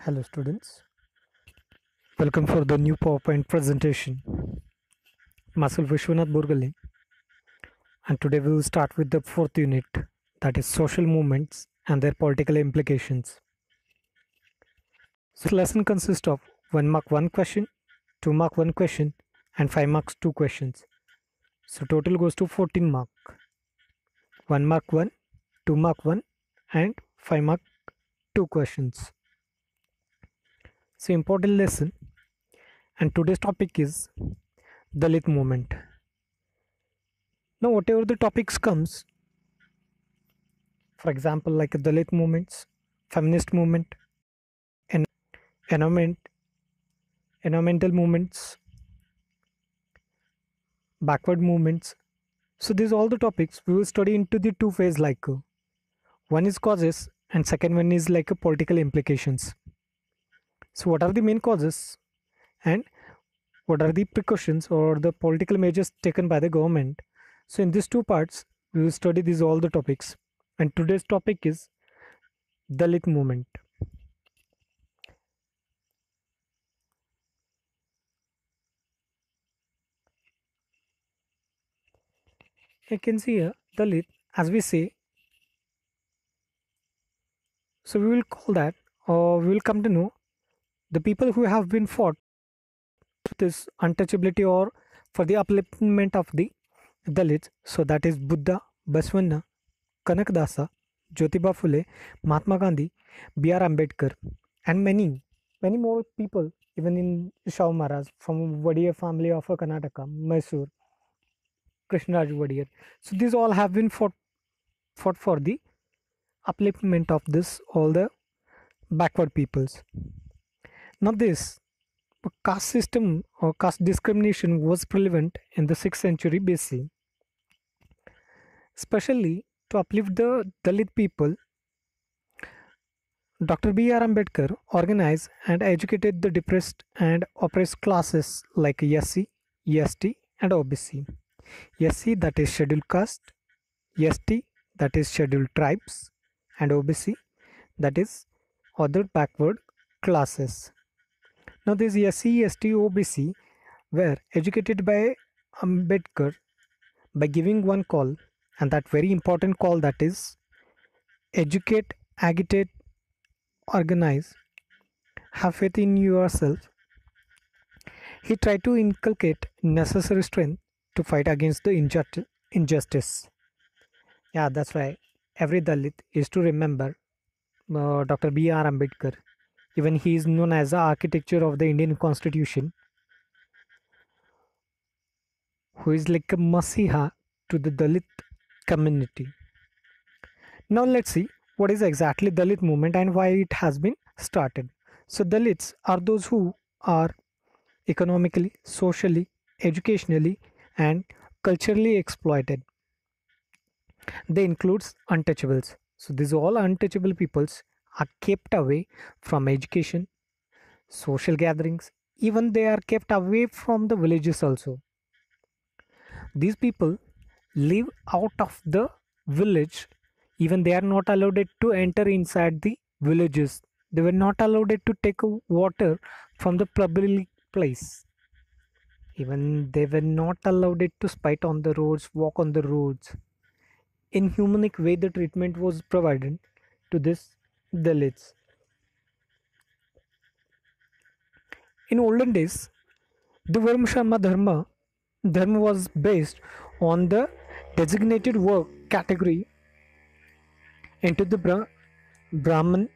Hello students, welcome for the new PowerPoint presentation. Myself Vishwanath Burgale, and today we will start with the fourth unit, that is social movements and their political implications. So this lesson consists of 1 mark 1 question, 2 mark 1 question and 5 marks 2 questions. So total goes to 14 mark. 1 mark 1, 2 mark 1 and 5 mark 2 questions. So important lesson, and today's topic is Dalit movement. Now whatever the topics comes, for example like Dalit movements, feminist movement, environment, environmental movements, backward movements. So these all the topics we will study into the two phase, like one is causes and second one is like a political implications. So what are the main causes and what are the precautions or the political measures taken by the government? So in these two parts we will study these all the topics, and today's topic is Dalit movement. You can see here Dalit, as we say. So we will call that, or we will come to know the people who have been fought this untouchability or for the upliftment of the Dalits. So that is Buddha, Baswanna, Kanakadasa, Jyotiba Phule, Mahatma Gandhi, B.R. Ambedkar, and many more people, even in Shaw Maharaj from Vadiya family of Karnataka, Mysore, Krishnaraj Vadiya. So these all have been fought for the upliftment of this all the backward peoples. Now this caste system or caste discrimination was prevalent in the 6th century BC, especially to uplift the Dalit people. Dr. B.R. Ambedkar organized and educated the depressed and oppressed classes like SC, ST, and OBC. SC, that is scheduled caste, ST, that is scheduled tribes, and OBC, that is other backward classes. Now these SC, ST, OBC were educated by Ambedkar by giving one call, and that very important call, that is educate, agitate, organize, have faith in yourself. He tried to inculcate necessary strength to fight against the injustice. Yeah, that's why every Dalit is to remember Dr. B.R. Ambedkar. Even he is known as the architecture of the Indian Constitution, who is like a Masiha to the Dalit community. Now let's see what is exactly Dalit movement and why it has been started. So Dalits are those who are economically, socially, educationally, and culturally exploited. They includes untouchables. So these all untouchable peoples are kept away from education, social gatherings, even they are kept away from the villages also. These people live out of the village, even they are not allowed to enter inside the villages. They were not allowed to take water from the public place. Even they were not allowed to spite on the roads, walk on the roads. In humanic way, the treatment was provided to this Dalits. In olden days, the Varmasharma Dharma was based on the designated work category into the Brahman,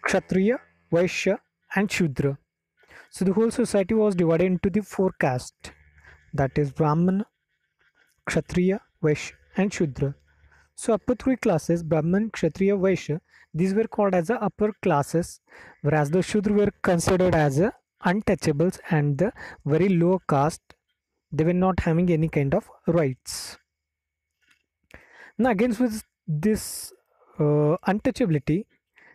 Kshatriya, Vaishya, and Shudra. So the whole society was divided into the four castes, that is Brahman, Kshatriya, Vaishya, and Shudra. So upper three classes, Brahman, Kshatriya, Vaishya, these were called as the upper classes, whereas the Shudra were considered as the untouchables and the very low caste. They were not having any kind of rights. Now against with this untouchability,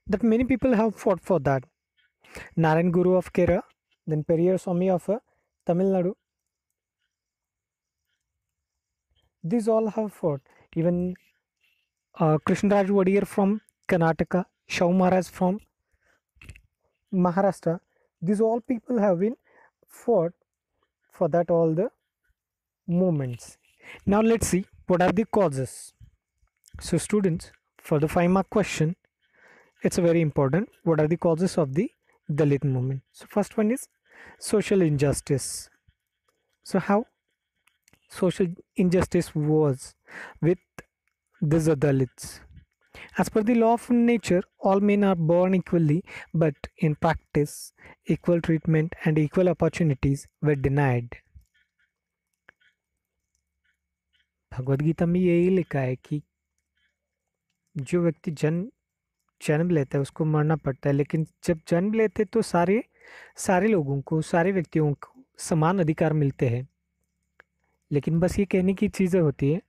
that many people have fought for that. Narayan Guru of Kerala, then Periyar Swami of Tamil Nadu. These all have fought. Even Krishnaraj Wadiyar from Karnataka, Shaw Maharaj from Maharashtra, these all people have been fought for that all the movements. Now let's see what are the causes. So students, for the 5 mark question, it's a very important. What are the causes of the Dalit movement? So first one is social injustice. So how social injustice was with these Dalits? As per the law of nature, all men are born equally, but in practice, equal treatment and equal opportunities were denied. Bhagavad Gita में यही लिखा है कि जो व्यक्ति जन्म लेता है उसको मरना पड़ता है, लेकिन जब जन्म लेते तो सारे सारे लोगों को, सारे व्यक्तियों को समान अधिकार मिलते हैं। लेकिन बस ये कहने की चीज़ें होती है,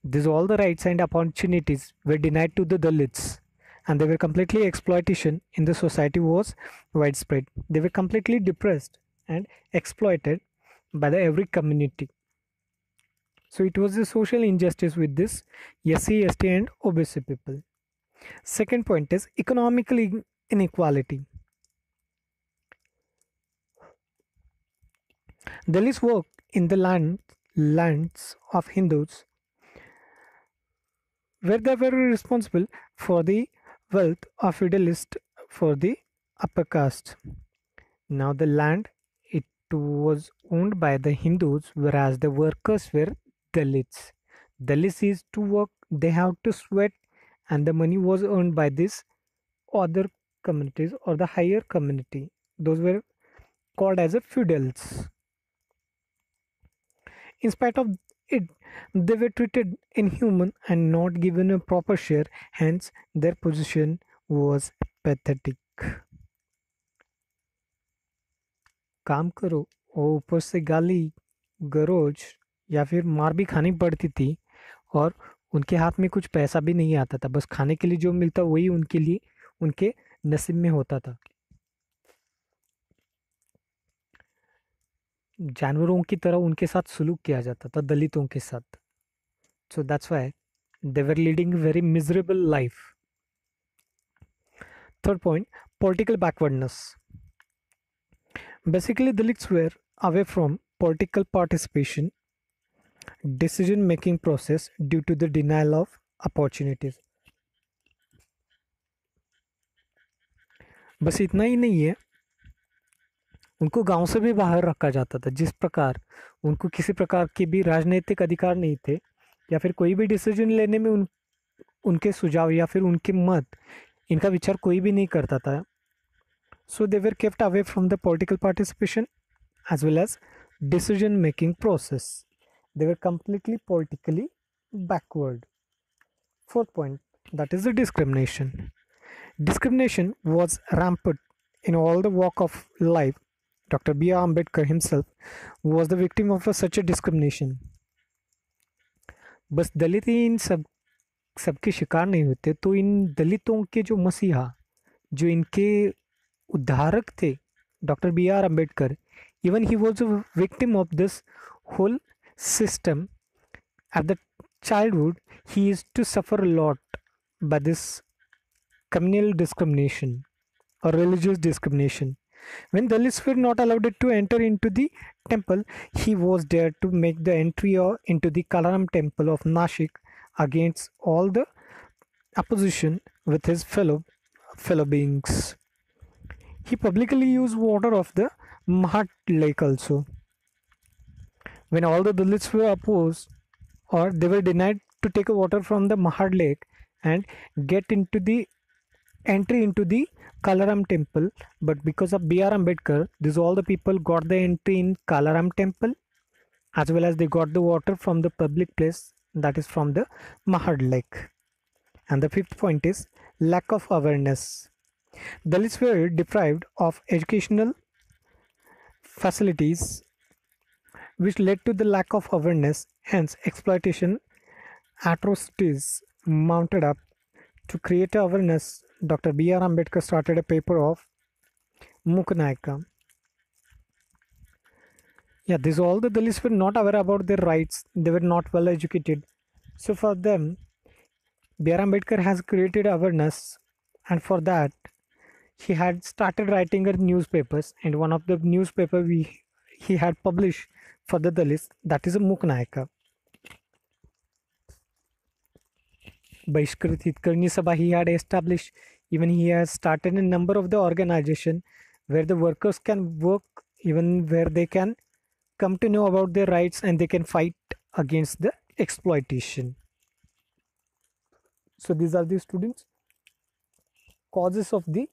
this all the rights and opportunities were denied to the Dalits, and they were completely exploitation in the society was widespread. They were completely depressed and exploited by the every community. So it was a social injustice with this SC, ST and OBC people. Second point is economical inequality. Dalits worked in the lands of Hindus where they were responsible for the wealth of feudalists for the upper caste. Now the land, it was owned by the Hindus, whereas the workers were Dalits. Dalits is to work, they have to sweat, and the money was earned by this other communities or the higher community. Those were called as a feudals. In spite of it, they were treated inhuman and not given a proper share, hence their position was pathetic. काम करो और ऊपर से गाली गरोज या फिर मार भी खानी पड़ती थी, और उनके हाथ में कुछ पैसा भी नहीं आता था, बस खाने के लिए जो मिलता वही उनके लिए उनके नसीब में होता था। जानवरों की तरह उनके साथ सलूक किया जाता था दलितों के साथ। So that's why they were leading very miserable life. Third point, political backwardness. Basically, Dalits were away from political participation, decision making process due to the denial of opportunities. बस इतना ही नहीं है, उनको गांव से भी बाहर रखा जाता था। जिस प्रकार उनको किसी प्रकार के भी राजनीतिक अधिकार नहीं थे, या फिर कोई भी डिसीजन लेने में उनके सुझाव या फिर उनके मत, इनका विचार कोई भी नहीं करता था। So they were kept away from the political participation as well as decision making process. They were completely politically backward. Fourth point, that is the discrimination. Discrimination was rampant in all the walk of life. Dr. B.R. Ambedkar himself was the victim of such a discrimination. बस दलित ही इन सबके शिकार नहीं होते, तो इन दलितों के जो मसीहा, जो इनके उद्धारक थे, doctor B R Ambedkar, even he was a victim of this whole system. At the childhood, he used to suffer a lot by this communal discrimination or religious discrimination. When Dalits were not allowed to enter into the temple, he was there to make the entry into the Kalaram temple of Nashik against all the opposition with his fellow beings. He publicly used water of the Mahad lake also. When all the Dalits were opposed or they were denied to take water from the Mahad lake and get into the entry into the Kalaram temple, but because of B.R. Ambedkar, these all the people got the entry in Kalaram temple, as well as they got the water from the public place, that is from the Mahad lake. And the fifth point is lack of awareness. Dalits were deprived of educational facilities, which led to the lack of awareness, hence exploitation atrocities mounted up. To create awareness, Dr. B.R. Ambedkar started a paper of Muknayaka. Yeah, these all the Dalits were not aware about their rights, they were not well educated. So for them, B.R. Ambedkar has created awareness, and for that he had started writing a newspapers, and one of the newspaper he had published for the Dalits, that is a Muknayaka. Bahishkrit Hitkarni Sabha he had established. Even he has started a number of the organization where the workers can work, even where they can come to know about their rights and they can fight against the exploitation. So these are the students causes of the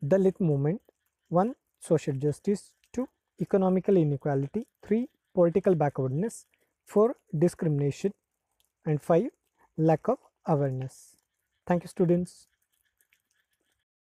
Dalit movement. 1. Social justice. 2. Economical inequality. 3. Political backwardness. 4. Discrimination. And 5. Lack of awareness. Thank you, students.